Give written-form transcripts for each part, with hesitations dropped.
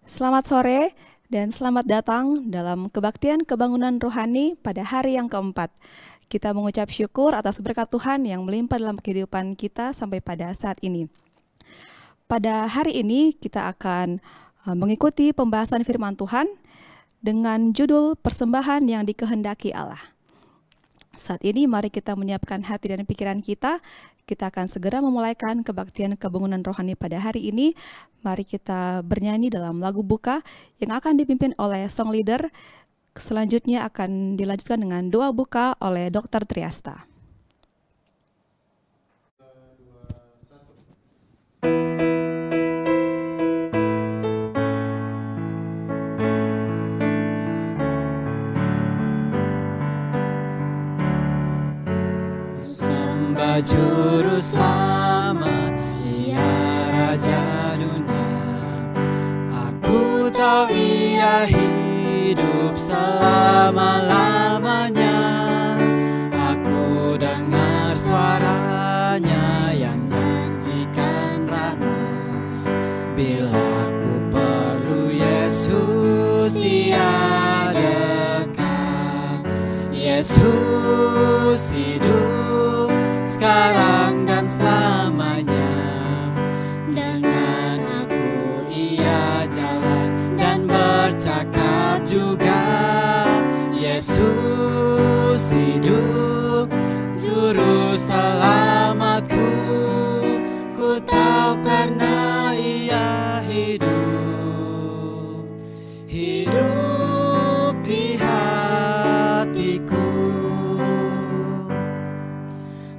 Selamat sore dan selamat datang dalam kebaktian kebangunan rohani pada hari yang keempat. Kita mengucap syukur atas berkat Tuhan yang melimpah dalam kehidupan kita sampai pada saat ini. Pada hari ini kita akan mengikuti pembahasan firman Tuhan dengan judul persembahan yang dikehendaki Allah. Saat ini mari kita menyiapkan hati dan pikiran kita. Kita akan segera memulaikan kebaktian kebangunan rohani pada hari ini. Mari kita bernyanyi dalam lagu buka yang akan dipimpin oleh song leader. Selanjutnya akan dilanjutkan dengan doa buka oleh Dr. Triasta. Sembah Juru Selamat, Ia Raja Dunia. Aku tahu Ia hidup selama-lamanya. Aku dengar suaranya yang janjikan rahmat. Bila ku perlu Yesus, Ia dekat. Yesus hidup sekarang dan selamanya. Dengan aku Ia jalan dan bercakap juga. Yesus hidup, Juru Selamatku. Ku tahu karena Ia hidup, hidup di hatiku.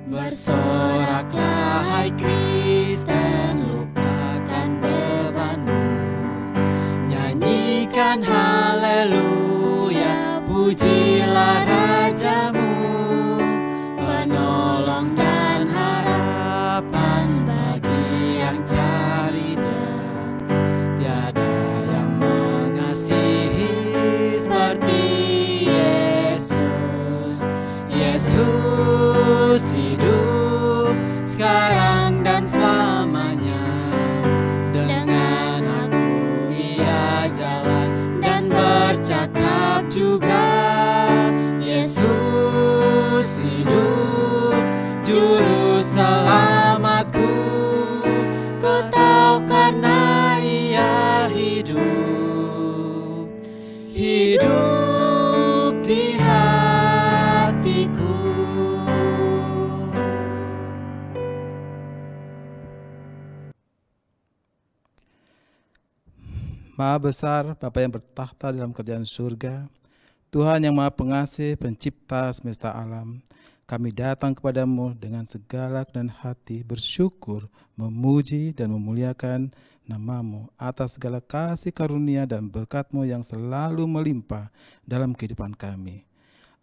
Bersoraklah hai Kristen, lupakan bebanmu. Nyanyikan haleluya, pujilah Rajamu. Penolong dan harapan bagi yang cari Dia. Tiada yang mengasihi seperti Yesus. Yesus hidup sekarang dan selamanya. Dengan aku Ia jalan dan bercakap juga. Yesus hidup, Juru Selamatku. Ku tahu karena Ia hidup, hidup di hatiku. Maha besar Bapa yang bertahta dalam kerajaan surga, Tuhan yang Maha Pengasih, Pencipta semesta alam, kami datang kepadamu dengan segala kerendahan hati, bersyukur, memuji dan memuliakan namamu atas segala kasih karunia dan berkat-Mu yang selalu melimpah dalam kehidupan kami.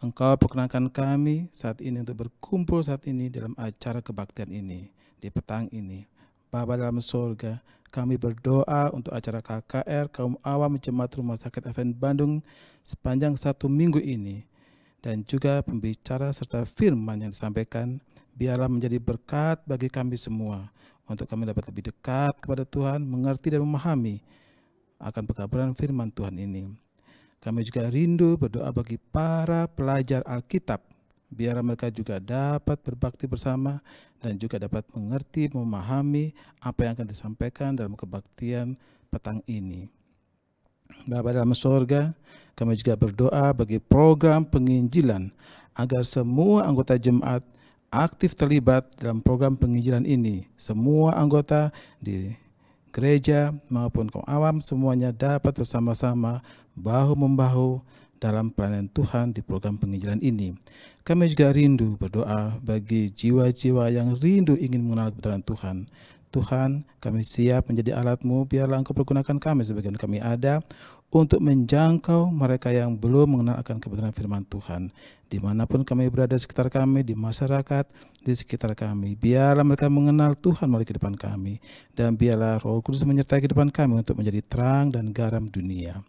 Engkau perkenankan kami saat ini untuk berkumpul saat ini dalam acara kebaktian ini, di petang ini. Bapa dalam surga, kami berdoa untuk acara KKR Kaum Awam Jemaat Rumah Sakit Advent Bandung sepanjang 1 minggu ini, dan juga pembicara serta firman yang disampaikan, biarlah menjadi berkat bagi kami semua, untuk kami dapat lebih dekat kepada Tuhan, mengerti dan memahami akan pekabaran firman Tuhan ini. Kami juga rindu berdoa bagi para pelajar Alkitab, biar mereka juga dapat berbakti bersama dan juga dapat mengerti, memahami apa yang akan disampaikan dalam kebaktian petang ini. Bapa dalam surga, kami juga berdoa bagi program penginjilan agar semua anggota jemaat aktif terlibat dalam program penginjilan ini. Semua anggota di gereja maupun kaum awam semuanya dapat bersama-sama bahu-membahu dalam pelayanan Tuhan di program penginjilan ini. Kami juga rindu berdoa bagi jiwa-jiwa yang rindu ingin mengenal kebenaran Tuhan. Tuhan, kami siap menjadi alat-Mu, biarlah Engkau pergunakan kami sebagian kami ada untuk menjangkau mereka yang belum mengenal akan kebenaran firman Tuhan. Dimanapun kami berada di sekitar kami, di masyarakat, di sekitar kami, biarlah mereka mengenal Tuhan melalui kehidupan kami. Dan biarlah Roh Kudus menyertai kehidupan kami untuk menjadi terang dan garam dunia.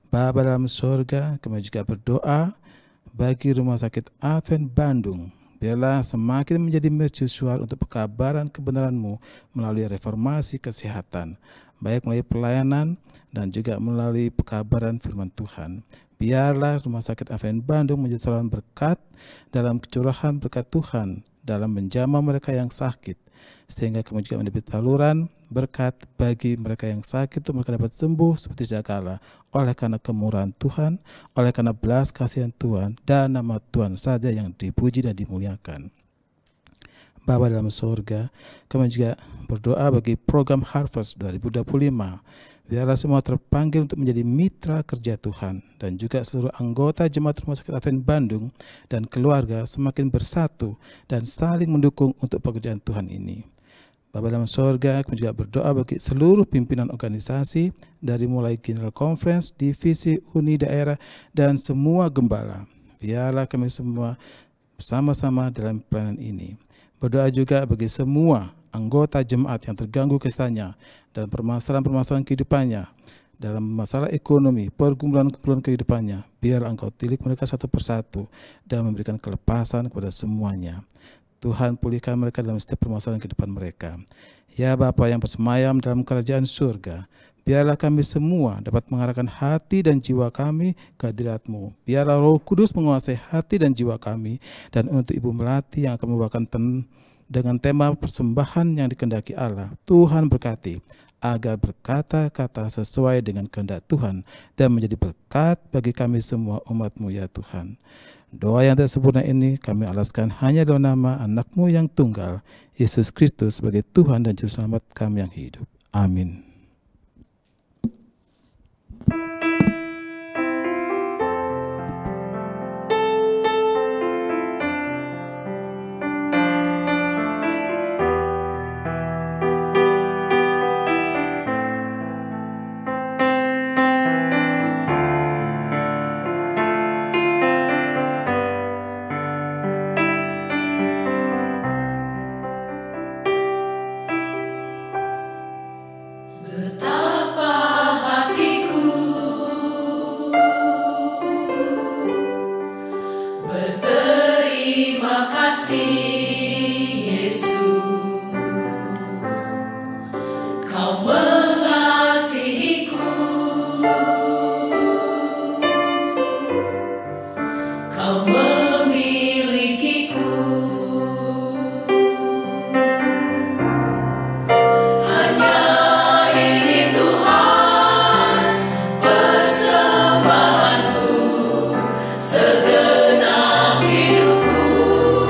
Bapa dalam surga, kami juga berdoa bagi Rumah Sakit Advent Bandung, biarlah semakin menjadi mercusuar untuk pekabaran kebenaran-Mu melalui reformasi kesehatan, baik melalui pelayanan dan juga melalui pekabaran firman Tuhan. Biarlah Rumah Sakit AVN Bandung menjadi saluran berkat dalam kecurahan berkat Tuhan dalam menjamah mereka yang sakit, sehingga kami juga mendapat saluran berkat bagi mereka yang sakit untuk mereka dapat sembuh seperti sedia oleh karena kemurahan Tuhan, oleh karena belas kasihan Tuhan, dan nama Tuhan saja yang dipuji dan dimuliakan. Bapa dalam surga, kami juga berdoa bagi program Harvest 2025. Biarlah semua terpanggil untuk menjadi mitra kerja Tuhan, dan juga seluruh anggota Jemaat Rumah Sakit AVN Bandung dan keluarga semakin bersatu dan saling mendukung untuk pekerjaan Tuhan ini. Bapa dalam surga, kami juga berdoa bagi seluruh pimpinan organisasi dari mulai General Conference, divisi, uni, daerah, dan semua gembala. Biarlah kami semua bersama-sama dalam pelayanan ini. Berdoa juga bagi semua anggota jemaat yang terganggu kesehatannya dan permasalahan-permasalahan kehidupannya, dalam masalah ekonomi, pergumulan-pergumulan kehidupannya. Biar Engkau tilik mereka satu persatu dan memberikan kelepasan kepada semuanya. Tuhan, pulihkan mereka dalam setiap permasalahan kehidupan mereka. Ya Bapa yang bersemayam dalam kerajaan surga, biarlah kami semua dapat mengarahkan hati dan jiwa kami ke hadirat-Mu. Biarlah Roh Kudus menguasai hati dan jiwa kami, dan untuk Ibu Melati yang akan membawakan dengan tema persembahan yang dikehendaki Allah, Tuhan berkati agar berkata-kata sesuai dengan kehendak Tuhan dan menjadi berkat bagi kami semua umat-Mu ya Tuhan. Doa yang tak sempurna ini kami alaskan hanya dalam nama anak-Mu yang tunggal, Yesus Kristus, sebagai Tuhan dan Juru Selamat kami yang hidup. Amin. Segenap hidupku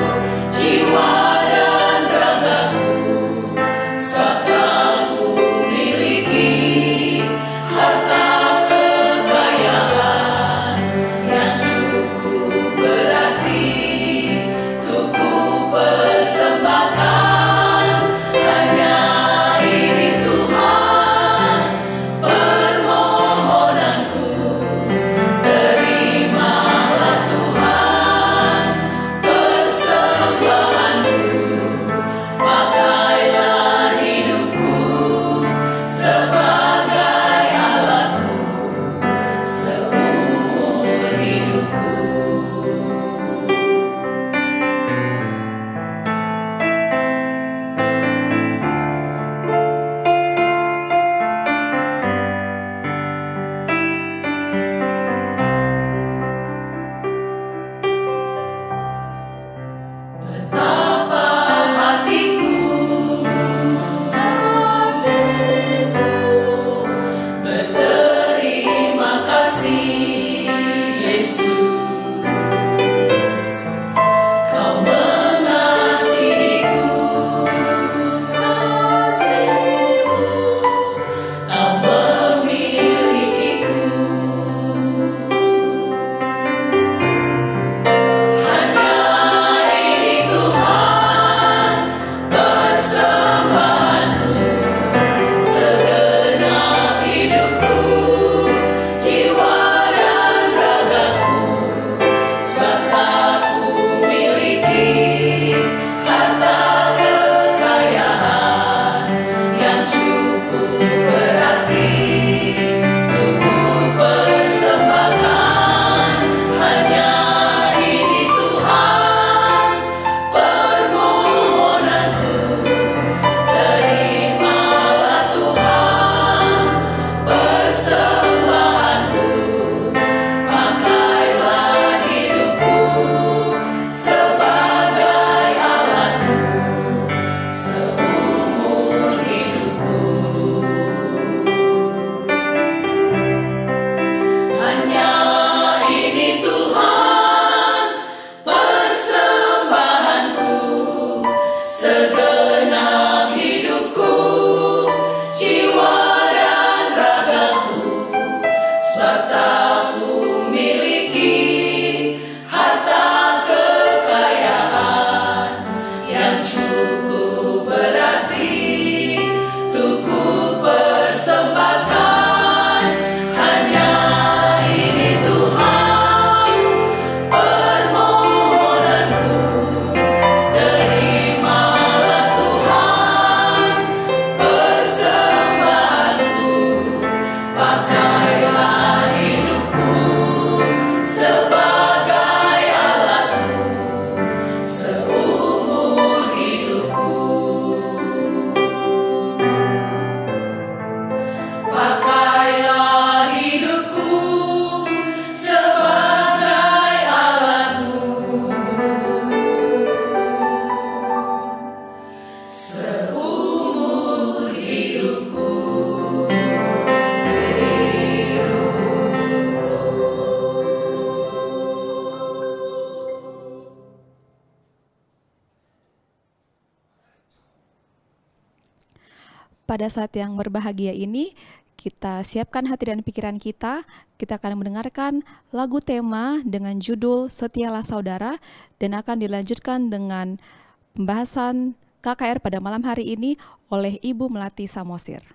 Pada saat yang berbahagia ini, kita siapkan hati dan pikiran kita. Kita akan mendengarkan lagu tema dengan judul Setialah Saudara dan akan dilanjutkan dengan pembahasan KKR pada malam hari ini oleh Ibu Melati Samosir.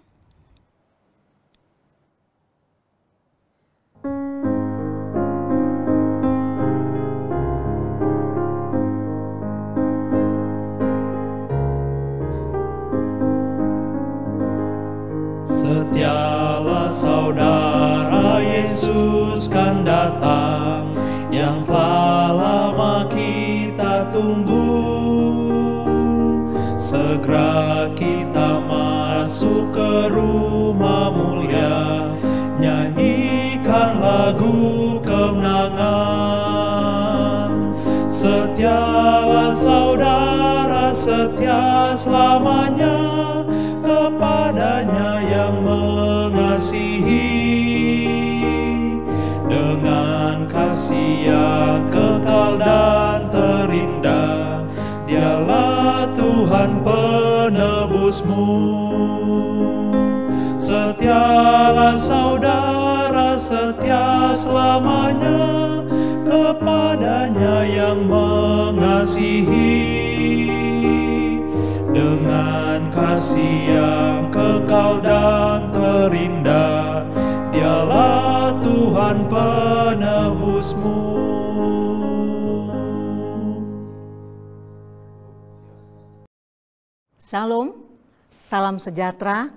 Setialah saudara, Yesus kan datang, yang telah lama kita tunggu. Segera kita masuk ke rumah mulia, nyanyikan lagu kemenangan. Setialah saudara, setia selamanya kepadanya yang mengasihi, dengan kasih yang kekal dan terindah. Dialah Tuhan penebusmu. Setialah saudara, setia selamanya kepadanya yang mengasihi, dengan kasih yang kekal dan terindah. Dialah Tuhan penebusmu. Salam, salam sejahtera,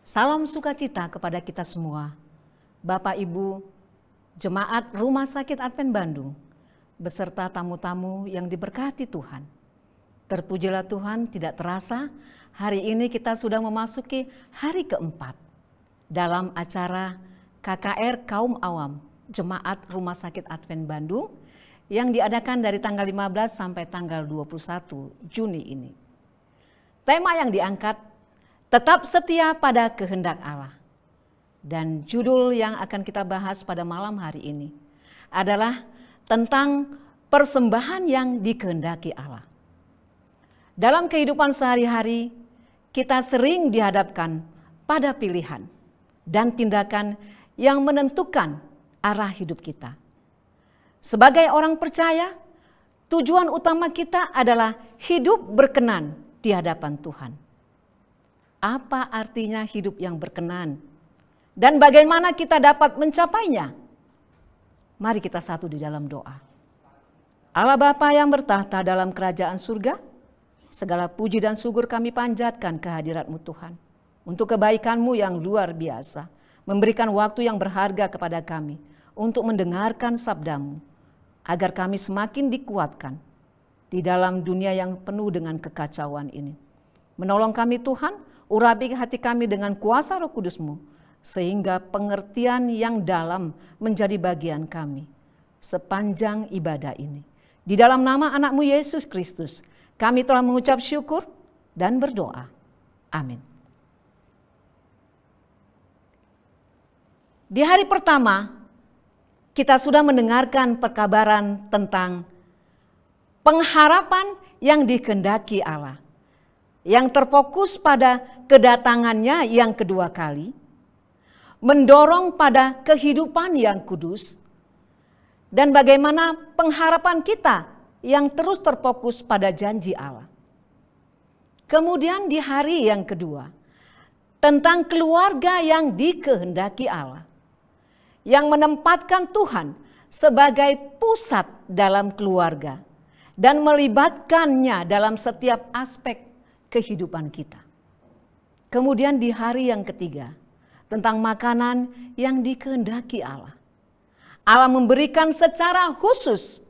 salam sukacita kepada kita semua. Bapak Ibu, Jemaat Rumah Sakit Advent Bandung, beserta tamu-tamu yang diberkati Tuhan. Terpujilah Tuhan, tidak terasa hari ini kita sudah memasuki hari keempat dalam acara KKR Kaum Awam Jemaat Rumah Sakit Advent Bandung yang diadakan dari tanggal 15 sampai tanggal 21 Juni ini. Tema yang diangkat, tetap setia pada kehendak Allah. Dan judul yang akan kita bahas pada malam hari ini adalah tentang persembahan yang dikehendaki Allah. Dalam kehidupan sehari-hari, kita sering dihadapkan pada pilihan dan tindakan yang menentukan arah hidup kita. Sebagai orang percaya, tujuan utama kita adalah hidup berkenan di hadapan Tuhan. Apa artinya hidup yang berkenan? Dan bagaimana kita dapat mencapainya? Mari kita satu di dalam doa. Allah Bapa yang bertahta dalam kerajaan surga, segala puji dan syukur kami panjatkan kehadirat-Mu Tuhan. Untuk kebaikan-Mu yang luar biasa, memberikan waktu yang berharga kepada kami untuk mendengarkan sabda-Mu, agar kami semakin dikuatkan di dalam dunia yang penuh dengan kekacauan ini. Menolong kami Tuhan, urapi hati kami dengan kuasa Roh Kudus-Mu, sehingga pengertian yang dalam menjadi bagian kami sepanjang ibadah ini. Di dalam nama anak-Mu Yesus Kristus, kami telah mengucap syukur dan berdoa. Amin. Di hari pertama, kita sudah mendengarkan perkabaran tentang pengharapan yang dikehendaki Allah, yang terfokus pada kedatangannya yang kedua kali, mendorong pada kehidupan yang kudus, dan bagaimana pengharapan kita yang terus terfokus pada janji Allah. Kemudian di hari yang kedua, tentang keluarga yang dikehendaki Allah, yang menempatkan Tuhan sebagai pusat dalam keluarga dan melibatkannya dalam setiap aspek kehidupan kita. Kemudian di hari yang ketiga, tentang makanan yang dikehendaki Allah. Allah memberikan secara khusus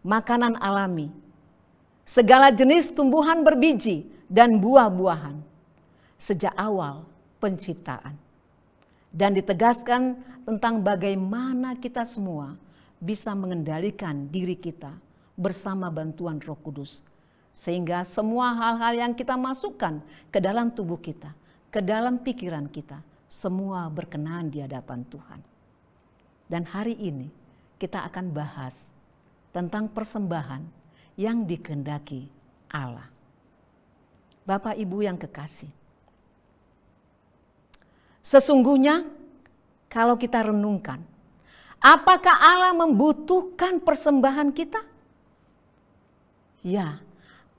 makanan alami, segala jenis tumbuhan berbiji dan buah-buahan sejak awal penciptaan. Dan ditegaskan tentang bagaimana kita semua bisa mengendalikan diri kita bersama bantuan Roh Kudus. Sehingga semua hal-hal yang kita masukkan ke dalam tubuh kita, ke dalam pikiran kita, semua berkenan di hadapan Tuhan. Dan hari ini kita akan bahas tentang persembahan yang dikehendaki Allah. Bapak Ibu yang kekasih, Sesungguhnya kalau kita renungkan, apakah Allah membutuhkan persembahan kita? Ya,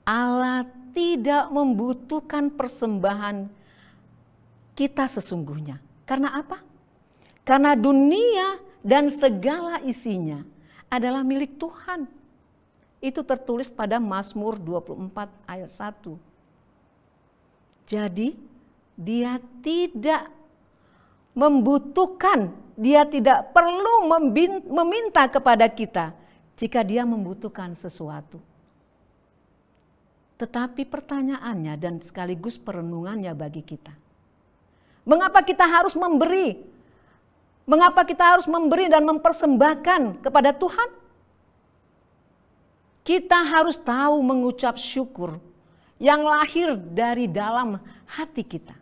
Allah tidak membutuhkan persembahan kita sesungguhnya. Karena apa? Karena dunia dan segala isinya adalah milik Tuhan. Itu tertulis pada Mazmur 24 ayat 1. Jadi dia tidak membutuhkan, dia tidak perlu meminta kepada kita jika dia membutuhkan sesuatu. Tetapi pertanyaannya dan sekaligus perenungannya bagi kita, mengapa kita harus memberi? Mengapa kita harus memberi dan mempersembahkan kepada Tuhan? Kita harus tahu mengucap syukur yang lahir dari dalam hati kita.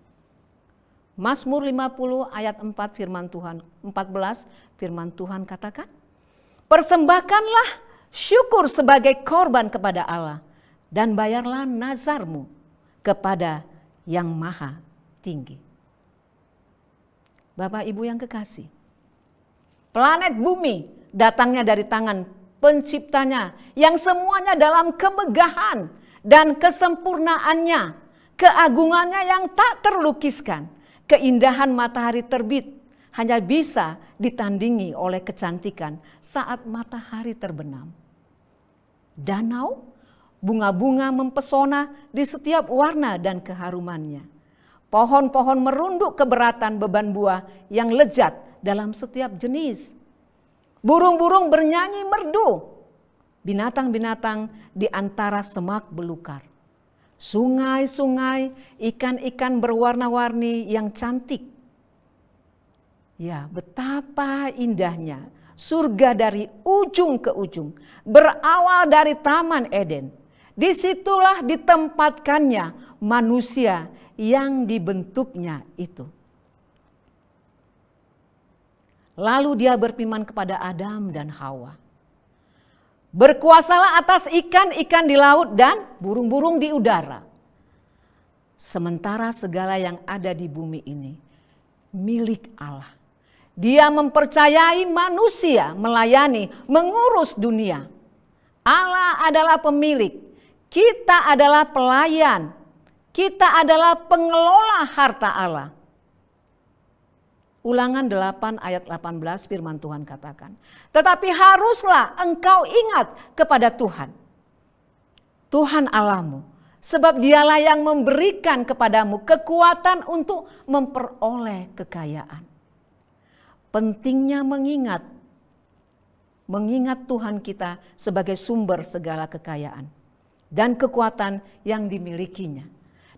Mazmur 50 ayat 4 firman Tuhan, 14 firman Tuhan katakan, persembahkanlah syukur sebagai korban kepada Allah dan bayarlah nazarmu kepada yang maha tinggi. Bapak Ibu yang kekasih, planet bumi datangnya dari tangan penciptanya yang semuanya dalam kemegahan dan kesempurnaannya, keagungannya yang tak terlukiskan. Keindahan matahari terbit hanya bisa ditandingi oleh kecantikan saat matahari terbenam. Danau, bunga-bunga mempesona di setiap warna dan keharumannya. Pohon-pohon merunduk keberatan beban buah yang lezat dalam setiap jenis. Burung-burung bernyanyi merdu. Binatang-binatang di antara semak belukar. Sungai-sungai, ikan-ikan berwarna-warni yang cantik. Ya, betapa indahnya surga dari ujung ke ujung. Berawal dari Taman Eden. Disitulah ditempatkannya manusia yang dibentuknya itu. Lalu dia berfirman kepada Adam dan Hawa, berkuasalah atas ikan-ikan di laut dan burung-burung di udara. Sementara segala yang ada di bumi ini milik Allah. Dia mempercayai manusia melayani, mengurus dunia. Allah adalah pemilik, kita adalah pelayan, kita adalah pengelola harta Allah. Ulangan 8 ayat 18 firman Tuhan katakan, tetapi haruslah engkau ingat kepada Tuhan, Tuhan Allahmu, sebab dialah yang memberikan kepadamu kekuatan untuk memperoleh kekayaan. Pentingnya mengingat Tuhan kita sebagai sumber segala kekayaan dan kekuatan yang dimilikinya.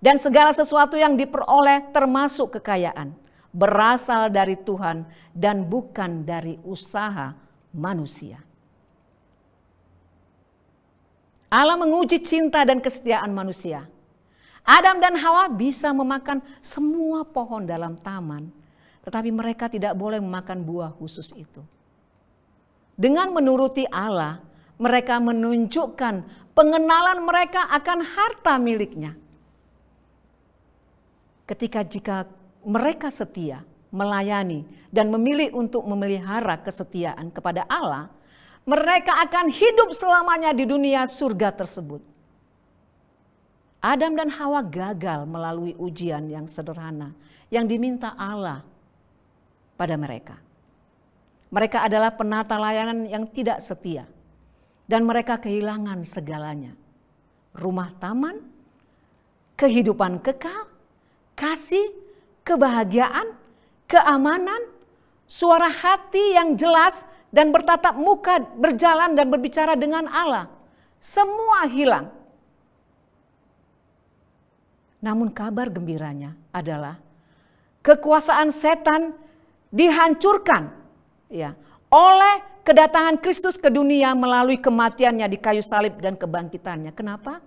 Dan segala sesuatu yang diperoleh termasuk kekayaan berasal dari Tuhan dan bukan dari usaha manusia. Allah menguji cinta dan kesetiaan manusia. Adam dan Hawa bisa memakan semua pohon dalam taman, tetapi mereka tidak boleh memakan buah khusus itu. Dengan menuruti Allah, mereka menunjukkan pengenalan mereka akan harta miliknya. Jika mereka setia, melayani, dan memilih untuk memelihara kesetiaan kepada Allah, mereka akan hidup selamanya di dunia surga tersebut. Adam dan Hawa gagal melalui ujian yang sederhana yang diminta Allah pada mereka. Mereka adalah penata layanan yang tidak setia dan mereka kehilangan segalanya. Rumah taman, kehidupan kekal, kasih, kebahagiaan, keamanan, suara hati yang jelas dan bertatap muka, berjalan dan berbicara dengan Allah. Semua hilang. Namun kabar gembiranya adalah kekuasaan setan dihancurkan ya, oleh kedatangan Kristus ke dunia melalui kematiannya di kayu salib dan kebangkitannya. Kenapa?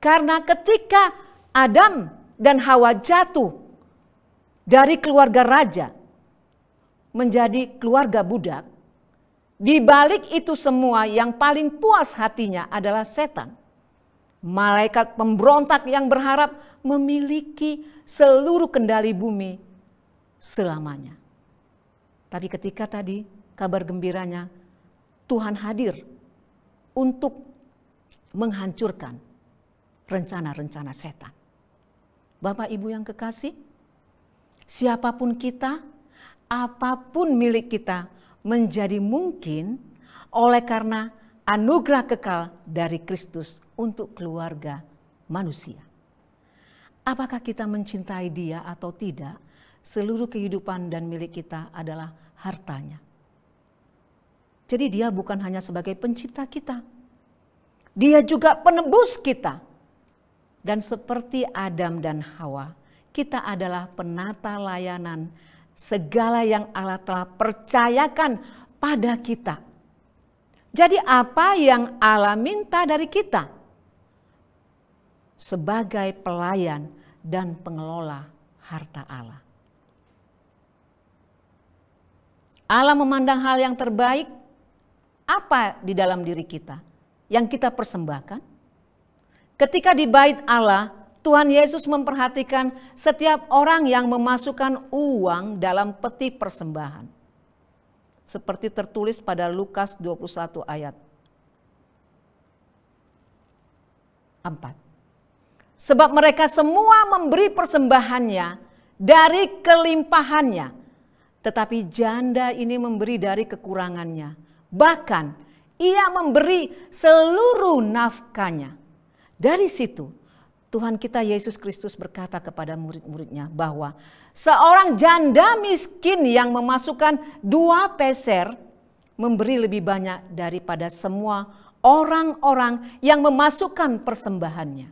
Karena ketika Adam dan Hawa jatuh dari keluarga raja menjadi keluarga budak, di balik itu semua yang paling puas hatinya adalah setan. Malaikat pemberontak yang berharap memiliki seluruh kendali bumi selamanya. Tapi ketika tadi kabar gembiranya Tuhan hadir untuk menghancurkan rencana-rencana setan. Bapak Ibu yang kekasih, siapapun kita, apapun milik kita menjadi mungkin oleh karena anugerah kekal dari Kristus untuk keluarga manusia. Apakah kita mencintai Dia atau tidak, seluruh kehidupan dan milik kita adalah hartanya. Jadi Dia bukan hanya sebagai pencipta kita, Dia juga penebus kita. Dan seperti Adam dan Hawa, kita adalah penata layanan segala yang Allah telah percayakan pada kita. Jadi apa yang Allah minta dari kita? Sebagai pelayan dan pengelola harta Allah. Allah memandang hal yang terbaik apa di dalam diri kita yang kita persembahkan. Ketika di bait Allah, Tuhan Yesus memperhatikan setiap orang yang memasukkan uang dalam peti persembahan. Seperti tertulis pada Lukas 21 ayat 4. Sebab mereka semua memberi persembahannya dari kelimpahannya. Tetapi janda ini memberi dari kekurangannya. Bahkan ia memberi seluruh nafkahnya. Dari situ Tuhan kita Yesus Kristus berkata kepada murid-muridnya bahwa seorang janda miskin yang memasukkan 2 peser memberi lebih banyak daripada semua orang-orang yang memasukkan persembahannya.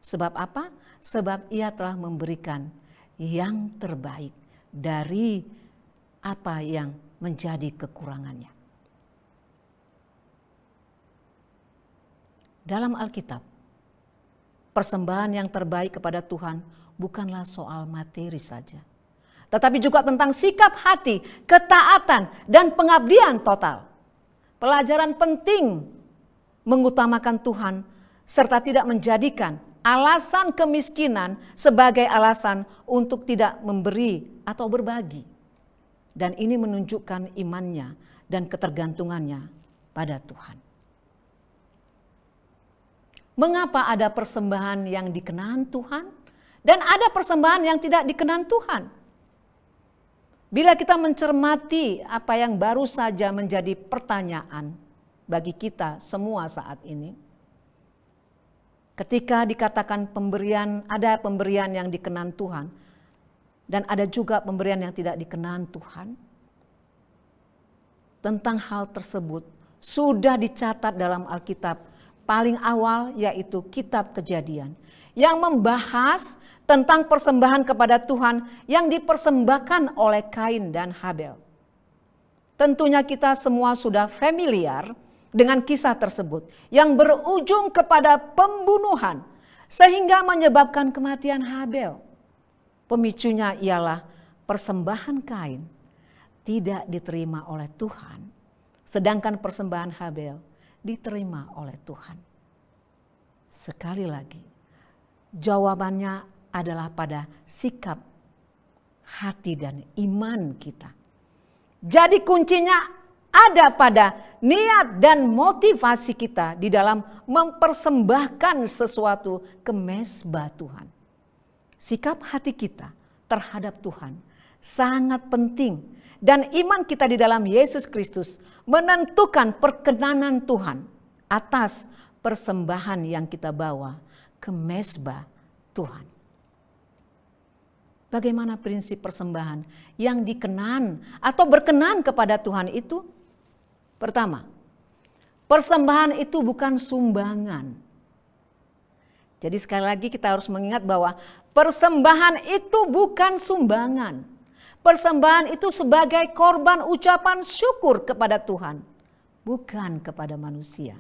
Sebab apa? Sebab ia telah memberikan yang terbaik dari apa yang menjadi kekurangannya. Dalam Alkitab, persembahan yang terbaik kepada Tuhan bukanlah soal materi saja, tetapi juga tentang sikap hati, ketaatan, dan pengabdian total. Pelajaran penting mengutamakan Tuhan serta tidak menjadikan alasan kemiskinan sebagai alasan untuk tidak memberi atau berbagi. Dan ini menunjukkan imannya dan ketergantungannya pada Tuhan. Mengapa ada persembahan yang dikenan Tuhan dan ada persembahan yang tidak dikenan Tuhan? Bila kita mencermati apa yang baru saja menjadi pertanyaan bagi kita semua saat ini. Ketika dikatakan ada pemberian yang dikenan Tuhan dan ada juga pemberian yang tidak dikenan Tuhan. Tentang hal tersebut sudah dicatat dalam Alkitab. Paling awal yaitu kitab Kejadian yang membahas tentang persembahan kepada Tuhan yang dipersembahkan oleh Kain dan Habel. Tentunya kita semua sudah familiar dengan kisah tersebut yang berujung kepada pembunuhan sehingga menyebabkan kematian Habel. Pemicunya ialah persembahan Kain tidak diterima oleh Tuhan, sedangkan persembahan Habel diterima oleh Tuhan. Sekali lagi, jawabannya adalah pada sikap hati dan iman kita. Jadi kuncinya ada pada niat dan motivasi kita di dalam mempersembahkan sesuatu ke mezbah Tuhan. Sikap hati kita terhadap Tuhan sangat penting dan iman kita di dalam Yesus Kristus menentukan perkenanan Tuhan atas persembahan yang kita bawa ke mezbah Tuhan. Bagaimana prinsip persembahan yang dikenan atau berkenan kepada Tuhan itu? Pertama, persembahan itu bukan sumbangan. Jadi sekali lagi kita harus mengingat bahwa persembahan itu bukan sumbangan. Persembahan itu sebagai korban ucapan syukur kepada Tuhan, bukan kepada manusia.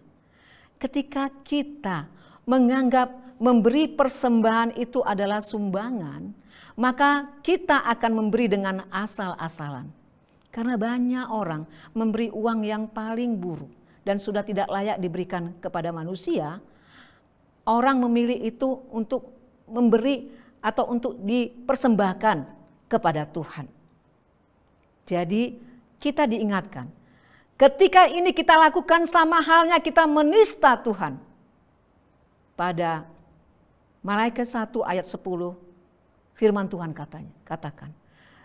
Ketika kita menganggap memberi persembahan itu adalah sumbangan, maka kita akan memberi dengan asal-asalan. Karena banyak orang memberi uang yang paling buruk dan sudah tidak layak diberikan kepada manusia, orang memilih itu untuk memberi atau untuk dipersembahkan kepada Tuhan. Jadi kita diingatkan, ketika ini kita lakukan sama halnya kita menista Tuhan. Pada Malaikat 1 ayat 10 firman Tuhan katakan,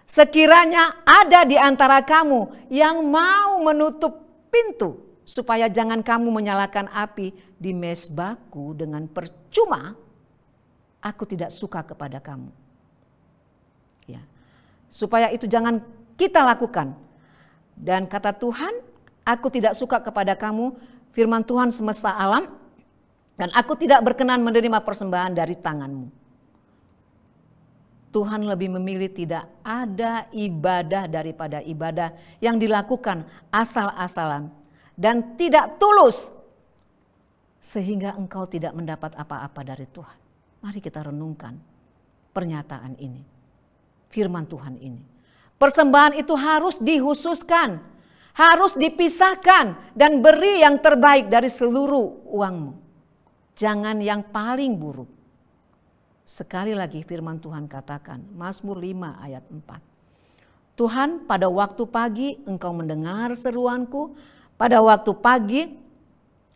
sekiranya ada di antara kamu yang mau menutup pintu supaya jangan kamu menyalakan api di mezbahku dengan percuma, aku tidak suka kepada kamu. Ya. Supaya itu jangan kita lakukan. Dan kata Tuhan, aku tidak suka kepada kamu, firman Tuhan semesta alam, dan aku tidak berkenan menerima persembahan dari tanganmu. Tuhan lebih memilih tidak ada ibadah daripada ibadah yang dilakukan asal-asalan dan tidak tulus, sehingga engkau tidak mendapat apa-apa dari Tuhan. Mari kita renungkan pernyataan ini, firman Tuhan ini. Persembahan itu harus dihususkan, harus dipisahkan dan beri yang terbaik dari seluruh uangmu. Jangan yang paling buruk. Sekali lagi firman Tuhan katakan, Mazmur 5 ayat 4. Tuhan, pada waktu pagi engkau mendengar seruanku, pada waktu pagi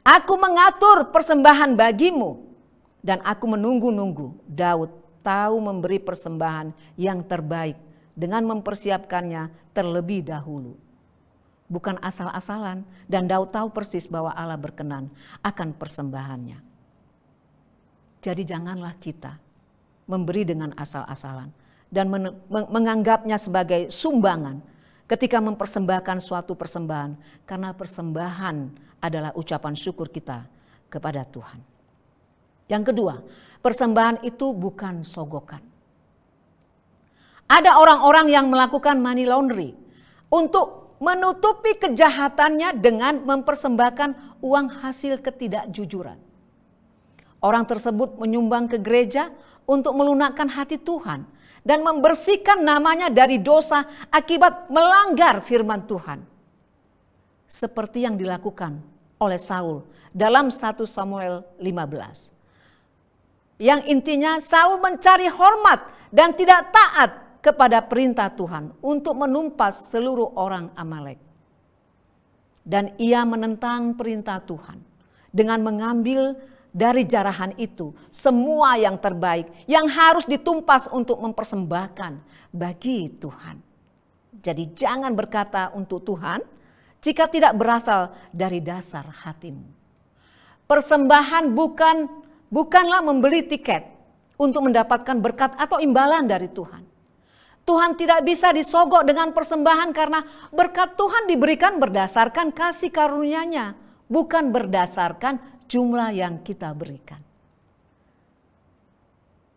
aku mengatur persembahan bagimu dan aku menunggu-nunggu. Daud tahu memberi persembahan yang terbaik dengan mempersiapkannya terlebih dahulu. Bukan asal-asalan, dan Daud tahu persis bahwa Allah berkenan akan persembahannya. Jadi janganlah kita memberi dengan asal-asalan dan menganggapnya sebagai sumbangan ketika mempersembahkan suatu persembahan, karena persembahan adalah ucapan syukur kita kepada Tuhan. Yang kedua, persembahan itu bukan sogokan. Ada orang-orang yang melakukan money laundry untuk menutupi kejahatannya dengan mempersembahkan uang hasil ketidakjujuran. Orang tersebut menyumbang ke gereja untuk melunakkan hati Tuhan dan membersihkan namanya dari dosa akibat melanggar firman Tuhan. Seperti yang dilakukan oleh Saul dalam 1 Samuel 15. Yang intinya Saul mencari hormat dan tidak taat kepada perintah Tuhan untuk menumpas seluruh orang Amalek. Dan ia menentang perintah Tuhan dengan mengambil dari jarahan itu semua yang terbaik yang harus ditumpas untuk mempersembahkan bagi Tuhan. Jadi jangan berkata untuk Tuhan jika tidak berasal dari dasar hatimu. Persembahan bukanlah membeli tiket untuk mendapatkan berkat atau imbalan dari Tuhan. Tuhan tidak bisa disogok dengan persembahan karena berkat Tuhan diberikan berdasarkan kasih karunia-Nya, bukan berdasarkan jumlah yang kita berikan.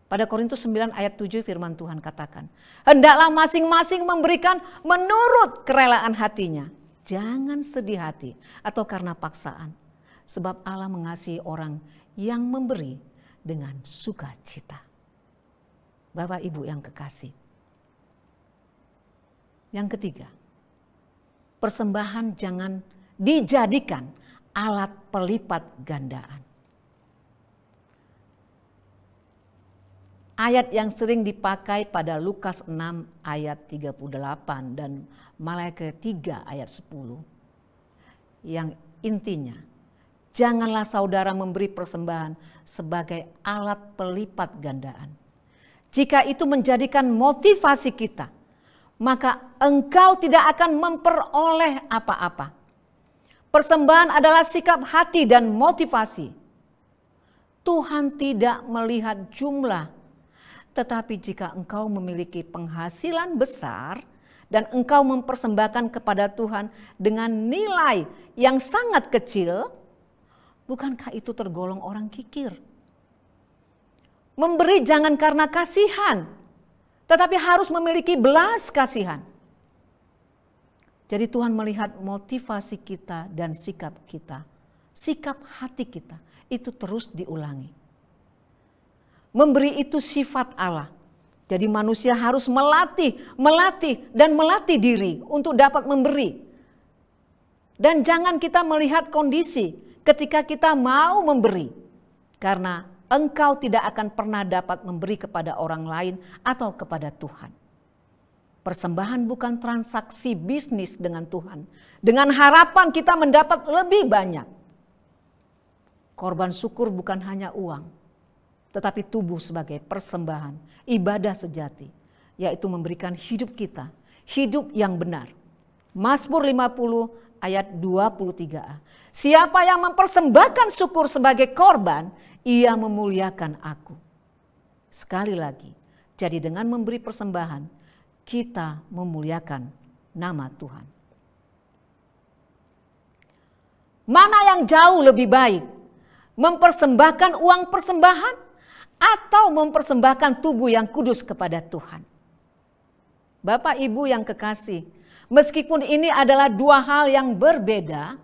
Pada Korintus 9 ayat 7 firman Tuhan katakan, hendaklah masing-masing memberikan menurut kerelaan hatinya. Jangan sedih hati atau karena paksaan, sebab Allah mengasihi orang yang memberi dengan sukacita. Bapak Ibu yang kekasih. Yang ketiga, persembahan jangan dijadikan alat pelipat gandaan. Ayat yang sering dipakai pada Lukas 6 ayat 38 dan Malaikat 3 ayat 10. Yang intinya, janganlah saudara memberi persembahan sebagai alat pelipat gandaan. Jika itu menjadikan motivasi kita, maka engkau tidak akan memperoleh apa-apa. Persembahan adalah sikap hati dan motivasi. Tuhan tidak melihat jumlah, tetapi jika engkau memiliki penghasilan besar dan engkau mempersembahkan kepada Tuhan dengan nilai yang sangat kecil, bukankah itu tergolong orang kikir? Memberi jangan karena kasihan, tetapi harus memiliki belas kasihan. Jadi Tuhan melihat motivasi kita dan sikap kita. Sikap hati kita itu terus diulangi. Memberi itu sifat Allah. Jadi manusia harus melatih diri untuk dapat memberi. Dan jangan kita melihat kondisi ketika kita mau memberi. Karena engkau tidak akan pernah dapat memberi kepada orang lain atau kepada Tuhan. Persembahan bukan transaksi bisnis dengan Tuhan, dengan harapan kita mendapat lebih banyak. Korban syukur bukan hanya uang, tetapi tubuh sebagai persembahan, ibadah sejati, yaitu memberikan hidup kita, hidup yang benar. Mazmur 50 ayat 23a. Siapa yang mempersembahkan syukur sebagai korban, ia memuliakan aku. Sekali lagi, jadi dengan memberi persembahan, kita memuliakan nama Tuhan. Mana yang jauh lebih baik? Mempersembahkan uang persembahan atau mempersembahkan tubuh yang kudus kepada Tuhan? Bapak Ibu yang kekasih, meskipun ini adalah dua hal yang berbeda,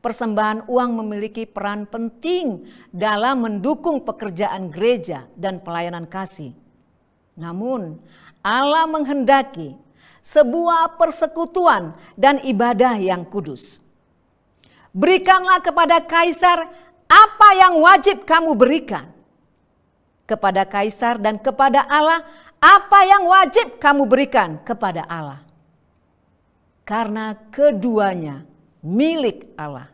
persembahan uang memiliki peran penting dalam mendukung pekerjaan gereja dan pelayanan kasih. Namun, Allah menghendaki sebuah persekutuan dan ibadah yang kudus. Berikanlah kepada kaisar apa yang wajib kamu berikan. Kepada kaisar dan kepada Allah, apa yang wajib kamu berikan kepada Allah. Karena keduanya milik Allah.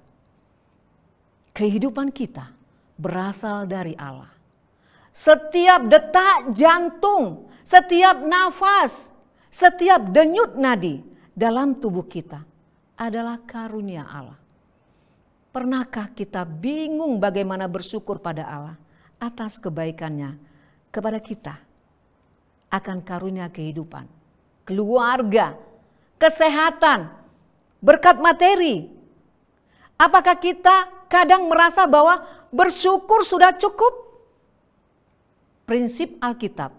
Kehidupan kita berasal dari Allah. Setiap detak jantung, setiap nafas, setiap denyut nadi dalam tubuh kita adalah karunia Allah. Pernahkah kita bingung bagaimana bersyukur pada Allah atas kebaikannya kepada kita? Akan karunia kehidupan, keluarga, kesehatan, berkat materi. Apakah kita kadang merasa bahwa bersyukur sudah cukup? Prinsip Alkitab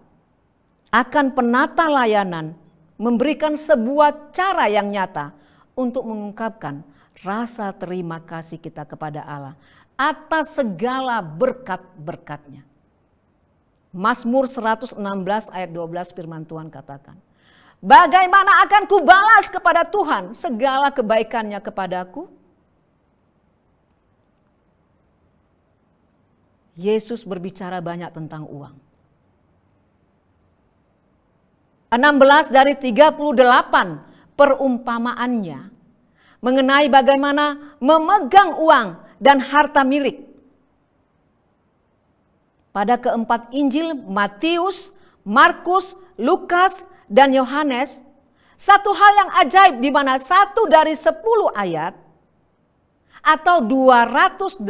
akan penata layanan memberikan sebuah cara yang nyata untuk mengungkapkan rasa terima kasih kita kepada Allah atas segala berkat-berkatnya. Mazmur 116 ayat 12 firman Tuhan katakan, bagaimana akan kubalas kepada Tuhan segala kebaikannya kepadaku? Yesus berbicara banyak tentang uang. 16 dari 38 perumpamaannya mengenai bagaimana memegang uang dan harta milik. Pada keempat Injil Matius, Markus, Lukas, dan Yohanes, satu hal yang ajaib di mana 1 dari 10 ayat atau 288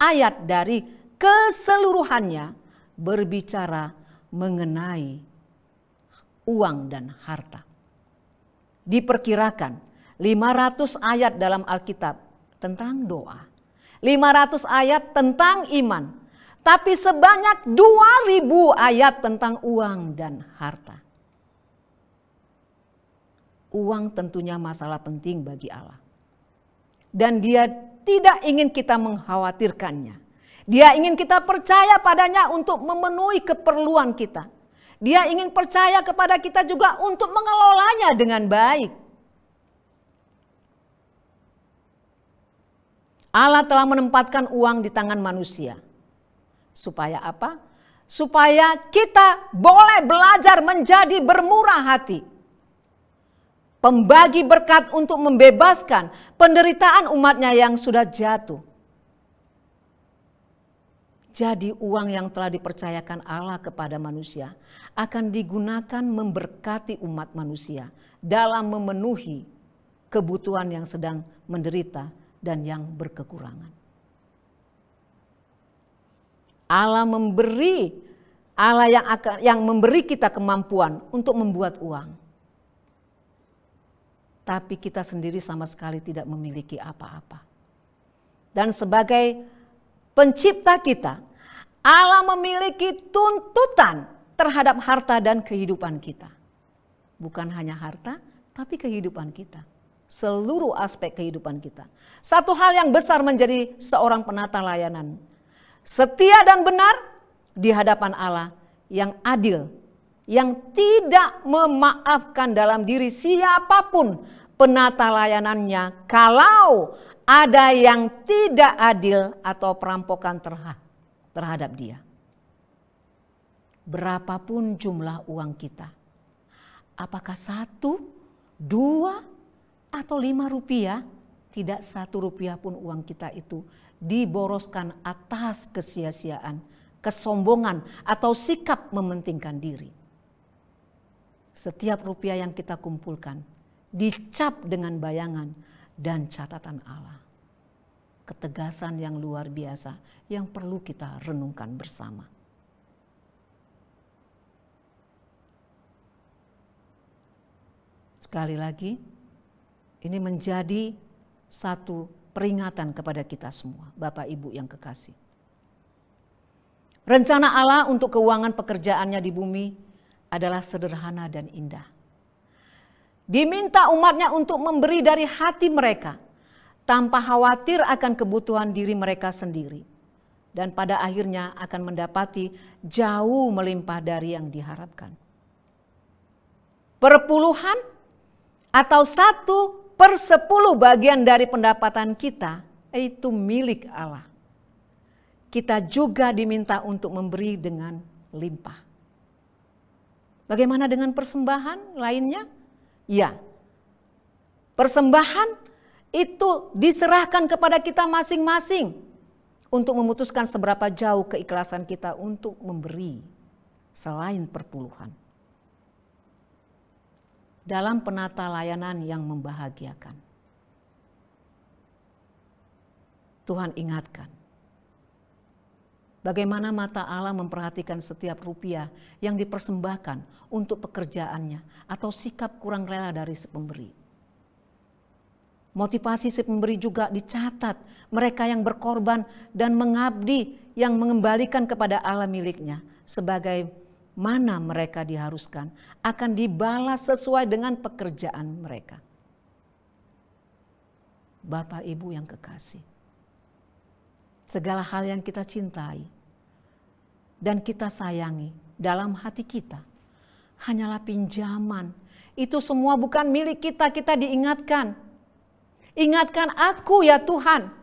ayat dari keseluruhannya berbicara mengenai uang dan harta. Diperkirakan 500 ayat dalam Alkitab tentang doa, 500 ayat tentang iman, tapi sebanyak 2000 ayat tentang uang dan harta. Uang tentunya masalah penting bagi Allah. Dan Dia tidak ingin kita mengkhawatirkannya. Dia ingin kita percaya padanya untuk memenuhi keperluan kita. Dia ingin percaya kepada kita juga untuk mengelolanya dengan baik. Allah telah menempatkan uang di tangan manusia. Supaya apa? Supaya kita boleh belajar menjadi bermurah hati. Pembagi berkat untuk membebaskan penderitaan umatnya yang sudah jatuh. Jadi uang yang telah dipercayakan Allah kepada manusia akan digunakan memberkati umat manusia dalam memenuhi kebutuhan yang sedang menderita dan yang berkekurangan. Allah yang memberi kita kemampuan untuk membuat uang. Tapi kita sendiri sama sekali tidak memiliki apa-apa. Dan sebagai pencipta kita, Allah memiliki tuntutan terhadap harta dan kehidupan kita. Bukan hanya harta, tapi kehidupan kita. Seluruh aspek kehidupan kita. Satu hal yang besar menjadi seorang penata layanan. Setia dan benar di hadapan Allah yang adil. Yang tidak memaafkan dalam diri siapapun penata layanannya kalau ada yang tidak adil atau perampokan terhadap dia. Berapapun jumlah uang kita, Apakah 1, 2, atau 5 rupiah? Tidak 1 rupiah pun uang kita itu diboroskan atas kesia-siaan, kesombongan, atau sikap mementingkan diri. Setiap rupiah yang kita kumpulkan dicap dengan bayangan dan catatan Allah. Ketegasan yang luar biasa yang perlu kita renungkan bersama. Sekali lagi, ini menjadi satu peringatan kepada kita semua, Bapak Ibu yang kekasih. Rencana Allah untuk keuangan pekerjaannya di bumi adalah sederhana dan indah. Diminta umatnya untuk memberi dari hati mereka, tanpa khawatir akan kebutuhan diri mereka sendiri. Dan pada akhirnya akan mendapati jauh melimpah dari yang diharapkan. Perpuluhan atau 1/10 bagian dari pendapatan kita itu milik Allah. Kita juga diminta untuk memberi dengan limpah. Bagaimana dengan persembahan lainnya? Ya, persembahan itu diserahkan kepada kita masing-masing untuk memutuskan seberapa jauh keikhlasan kita untuk memberi selain perpuluhan. Dalam penata layanan yang membahagiakan, Tuhan ingatkan bagaimana mata Allah memperhatikan setiap rupiah yang dipersembahkan untuk pekerjaannya atau sikap kurang rela dari si pemberi. Motivasi si pemberi juga dicatat, mereka yang berkorban dan mengabdi yang mengembalikan kepada Allah miliknya sebagai mana mereka diharuskan akan dibalas sesuai dengan pekerjaan mereka. Bapak Ibu yang kekasih, segala hal yang kita cintai dan kita sayangi dalam hati kita hanyalah pinjaman. Itu semua bukan milik kita, kita diingatkan. Ingatkan aku ya Tuhan.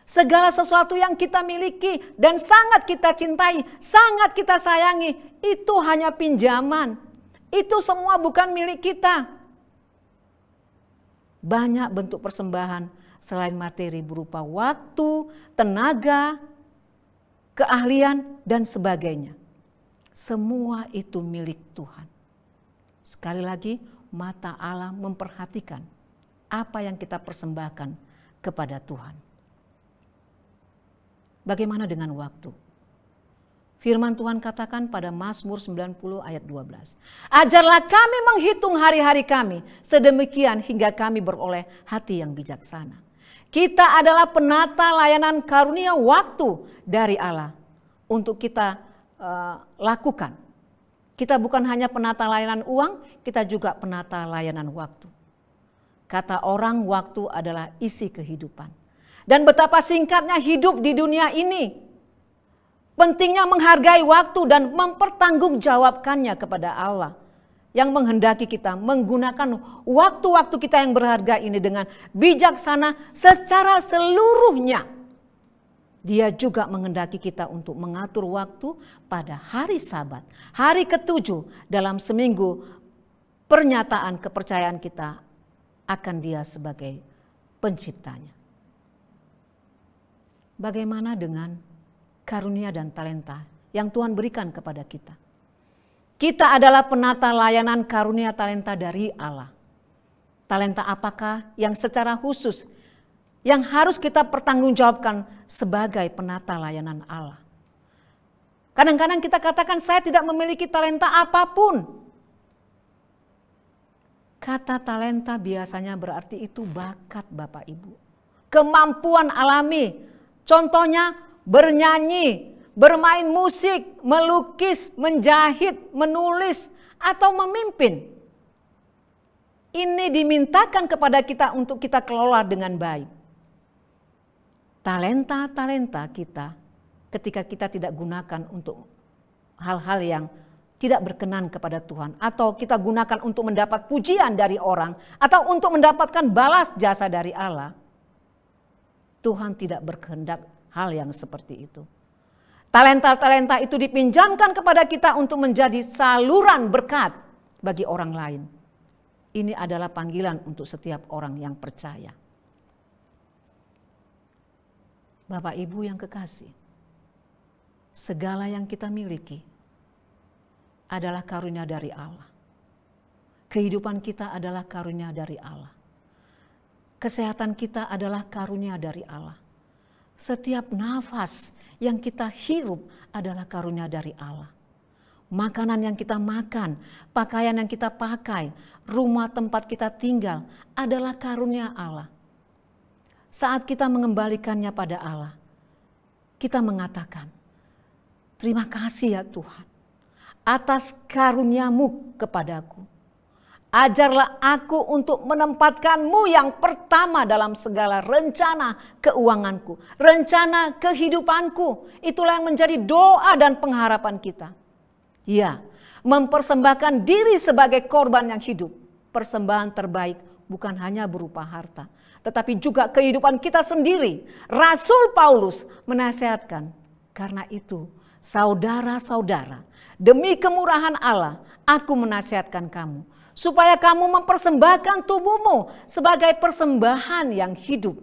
Segala sesuatu yang kita miliki dan sangat kita cintai, sangat kita sayangi, itu hanya pinjaman. Itu semua bukan milik kita. Banyak bentuk persembahan selain materi berupa waktu, tenaga, keahlian, dan sebagainya. Semua itu milik Tuhan. Sekali lagi, mata Allah memperhatikan apa yang kita persembahkan kepada Tuhan. Bagaimana dengan waktu? Firman Tuhan katakan pada Mazmur 90 ayat 12. Ajarlah kami menghitung hari-hari kami, sedemikian hingga kami beroleh hati yang bijaksana. Kita adalah penata layanan karunia waktu dari Allah untuk kita lakukan. Kita bukan hanya penata layanan uang, kita juga penata layanan waktu. Kata orang, waktu adalah isi kehidupan. Dan betapa singkatnya hidup di dunia ini. Pentingnya menghargai waktu dan mempertanggungjawabkannya kepada Allah. Yang menghendaki kita menggunakan waktu-waktu kita yang berharga ini dengan bijaksana secara seluruhnya. Dia juga menghendaki kita untuk mengatur waktu pada hari Sabat. Hari ke-7 dalam seminggu pernyataan kepercayaan kita akan Dia sebagai penciptanya. Bagaimana dengan karunia dan talenta yang Tuhan berikan kepada kita? Kita adalah penata layanan karunia talenta dari Allah. Talenta apakah yang secara khusus yang harus kita pertanggungjawabkan sebagai penata layanan Allah? Kadang-kadang kita katakan saya tidak memiliki talenta apapun. Kata talenta biasanya berarti itu bakat Bapak Ibu. Kemampuan alami. Contohnya bernyanyi, bermain musik, melukis, menjahit, menulis, atau memimpin. Ini dimintakan kepada kita untuk kita kelola dengan baik. Talenta-talenta kita ketika kita tidak gunakan untuk hal-hal yang tidak berkenan kepada Tuhan. Atau kita gunakan untuk mendapat pujian dari orang. Atau untuk mendapatkan balas jasa dari Allah. Tuhan tidak berkehendak hal yang seperti itu. Talenta-talenta itu dipinjamkan kepada kita untuk menjadi saluran berkat bagi orang lain. Ini adalah panggilan untuk setiap orang yang percaya. Bapak Ibu yang kekasih, segala yang kita miliki adalah karunia dari Allah. Kehidupan kita adalah karunia dari Allah. Kesehatan kita adalah karunia dari Allah. Setiap nafas yang kita hirup adalah karunia dari Allah. Makanan yang kita makan, pakaian yang kita pakai, rumah tempat kita tinggal adalah karunia Allah. Saat kita mengembalikannya pada Allah, kita mengatakan, terima kasih ya Tuhan atas karuniamu kepadaku. Ajarlah aku untuk menempatkan-Mu yang pertama dalam segala rencana keuanganku, rencana kehidupanku. Itulah yang menjadi doa dan pengharapan kita. Ya, mempersembahkan diri sebagai korban yang hidup. Persembahan terbaik bukan hanya berupa harta, tetapi juga kehidupan kita sendiri. Rasul Paulus menasihatkan, karena itu saudara-saudara, demi kemurahan Allah, aku menasihatkan kamu, supaya kamu mempersembahkan tubuhmu sebagai persembahan yang hidup,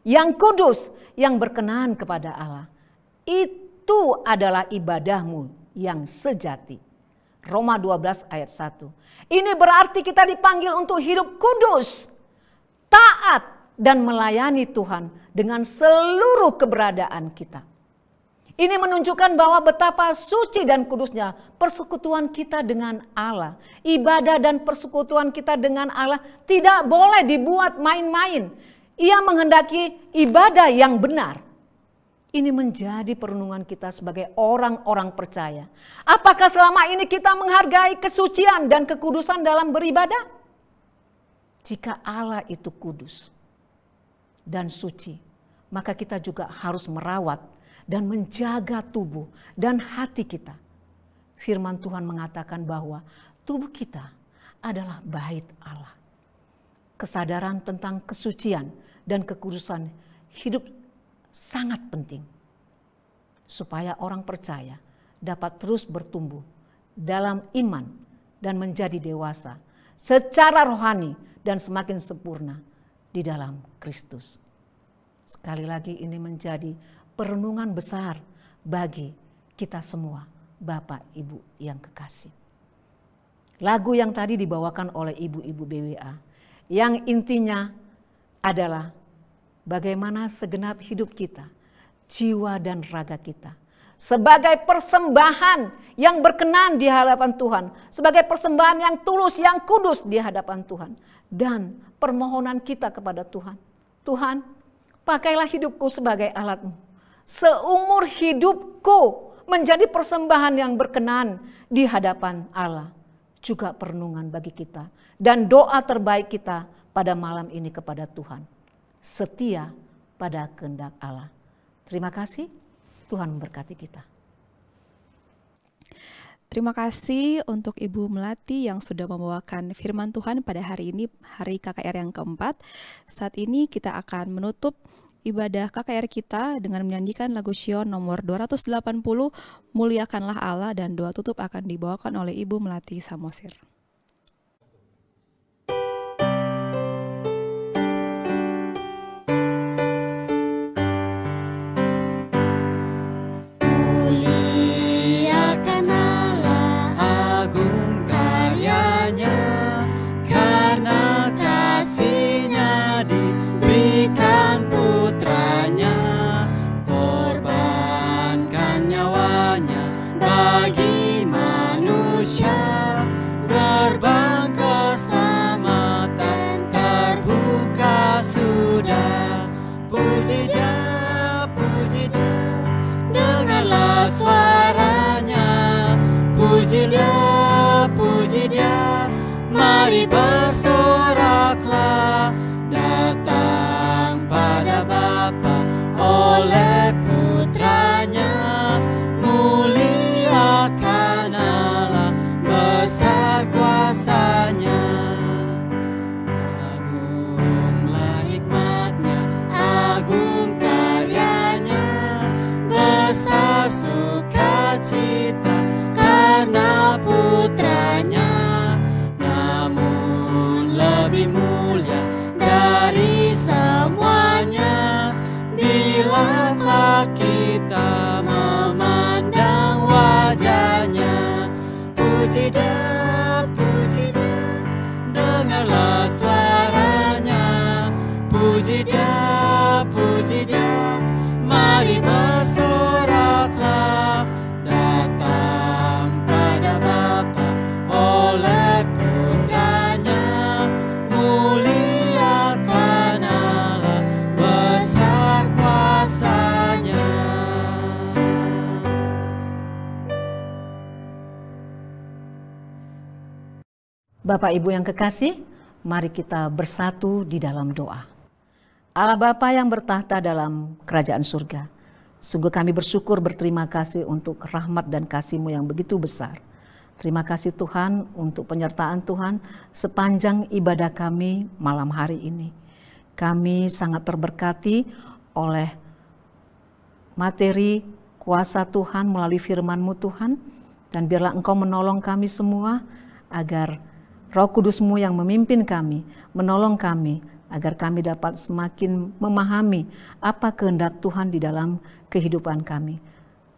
yang kudus, yang berkenan kepada Allah. Itu adalah ibadahmu yang sejati. Roma 12 ayat 1. Ini berarti kita dipanggil untuk hidup kudus, taat, dan melayani Tuhan dengan seluruh keberadaan kita. Ini menunjukkan bahwa betapa suci dan kudusnya persekutuan kita dengan Allah. Ibadah dan persekutuan kita dengan Allah tidak boleh dibuat main-main. Ia menghendaki ibadah yang benar. Ini menjadi perenungan kita sebagai orang-orang percaya. Apakah selama ini kita menghargai kesucian dan kekudusan dalam beribadah? Jika Allah itu kudus dan suci, maka kita juga harus merawat dan menjaga tubuh dan hati kita. Firman Tuhan mengatakan bahwa tubuh kita adalah bait Allah. Kesadaran tentang kesucian dan kekudusan hidup sangat penting, supaya orang percaya dapat terus bertumbuh dalam iman dan menjadi dewasa secara rohani dan semakin sempurna di dalam Kristus. Sekali lagi ini menjadi perenungan besar bagi kita semua, Bapak Ibu yang kekasih. Lagu yang tadi dibawakan oleh ibu-ibu BWA, yang intinya adalah bagaimana segenap hidup kita, jiwa dan raga kita, sebagai persembahan yang berkenan di hadapan Tuhan, sebagai persembahan yang tulus, yang kudus di hadapan Tuhan, dan permohonan kita kepada Tuhan. Tuhan, pakailah hidupku sebagai alat-Mu. Seumur hidupku menjadi persembahan yang berkenan di hadapan Allah. Juga perenungan bagi kita dan doa terbaik kita pada malam ini kepada Tuhan. Setia pada kehendak Allah. Terima kasih, Tuhan memberkati kita. Terima kasih untuk Ibu Melati yang sudah membawakan firman Tuhan pada hari ini, hari KKR yang keempat. Saat ini kita akan menutup ibadah KKR kita dengan menyanyikan lagu Sion nomor 280, Muliakanlah Allah, dan doa tutup akan dibawakan oleh Ibu Melati Samosir. Muliakan Allah, agung karyanya, karena kasih-Nya diberikan putranya, korbankan nyawanya bagi manusia. Gerbang keselamatan terbuka sudah. Puji Dia, dengarlah suaranya. Puji Dia, mari bersoraklah. Datang pada Bapa oleh putranya. Muliakan Allah, besar kuasa-Nya. Agunglah hikmat-Nya, agung karyanya, besar suka puji dia, dengarlah suaranya. Puji dia, mari bersoraklah, datang pada Bapa oleh putranya, muliakan Allah, besar kuasanya. Bapak Ibu yang kekasih, mari kita bersatu di dalam doa. Allah Bapa yang bertahta dalam kerajaan surga, sungguh kami bersyukur, berterima kasih untuk rahmat dan kasih-Mu yang begitu besar. Terima kasih Tuhan untuk penyertaan Tuhan sepanjang ibadah kami malam hari ini. Kami sangat terberkati oleh materi kuasa Tuhan melalui firman-Mu Tuhan, dan biarlah Engkau menolong kami semua agar Roh Kudus-Mu yang memimpin kami, menolong kami, agar kami dapat semakin memahami apa kehendak Tuhan di dalam kehidupan kami.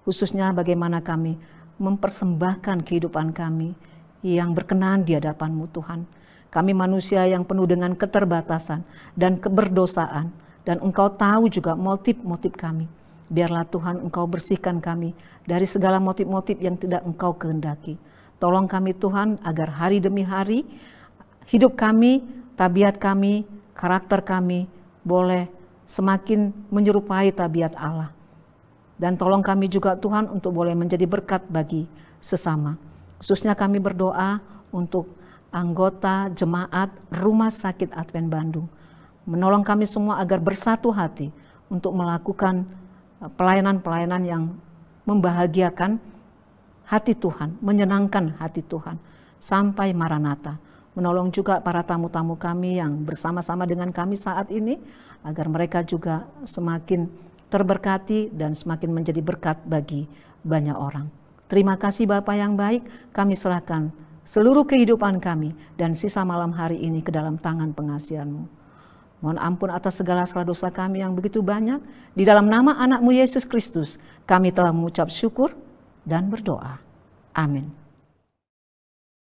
Khususnya bagaimana kami mempersembahkan kehidupan kami yang berkenan di hadapan-Mu Tuhan. Kami manusia yang penuh dengan keterbatasan dan keberdosaan, dan Engkau tahu juga motif-motif kami. Biarlah Tuhan Engkau bersihkan kami dari segala motif-motif yang tidak Engkau kehendaki. Tolong kami Tuhan agar hari demi hari hidup kami, tabiat kami, karakter kami boleh semakin menyerupai tabiat Allah. Dan tolong kami juga Tuhan untuk boleh menjadi berkat bagi sesama. Khususnya kami berdoa untuk anggota jemaat Rumah Sakit Advent Bandung. Menolong kami semua agar bersatu hati untuk melakukan pelayanan-pelayanan yang membahagiakan hati Tuhan, menyenangkan hati Tuhan sampai Maranatha. Menolong juga para tamu-tamu kami yang bersama-sama dengan kami saat ini, agar mereka juga semakin terberkati dan semakin menjadi berkat bagi banyak orang. Terima kasih Bapa yang baik, kami serahkan seluruh kehidupan kami dan sisa malam hari ini ke dalam tangan pengasihan-Mu. Mohon ampun atas segala salah dosa kami yang begitu banyak. Di dalam nama anak-Mu Yesus Kristus, kami telah mengucap syukur dan berdoa. Amin.